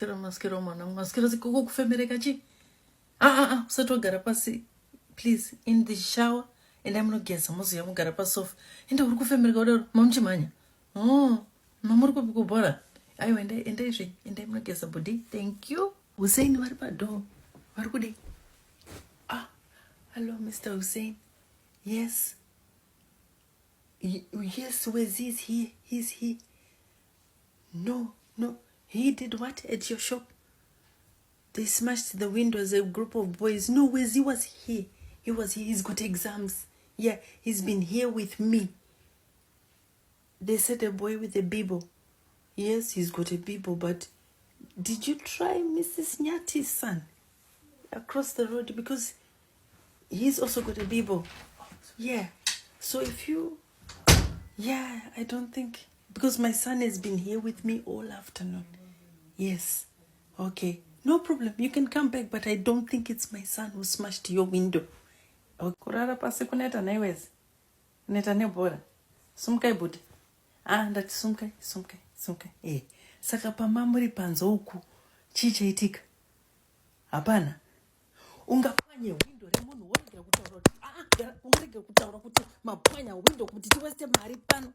Maskero mwana, maskero zikoko kufemereka chi? Usatogara pasi. Please, in the shower, and I'm not guessing, most of you got a sofa. And I will go for me, Mamchimania. Oh, Mamurko Bora. I went and I'm not guessing, body. Thank you. Hussein, what about do? What could he? Hello, Mr. Hussein. Yes. Yes, where's he? He's he. No. He did what at your shop? They smashed the windows, a group of boys. No, Wezi was here. He was here. He's got exams. Yeah, he's been here with me. They said a boy with a Bible. Yes, he's got a Bible, but did you try Mrs. Nyati's son across the road? Because he's also got a Bible. Yeah. So if you... Yeah, I don't think... Because my son has been here with me all afternoon. Yes. Okay. No problem. You can come back, but I don't think it's my son who smashed your window. Okay. Kurara pasi kuneta naiwezi. Neta nebora. Sumkai budi. Ndati sumkai. Saka pamamuri panzo huku. Chichaitika. Hapana. Ungapanye window remunhu warega kutaura kuti ungarega kutaura kuti mapwanya window kuti tiweste mari pano.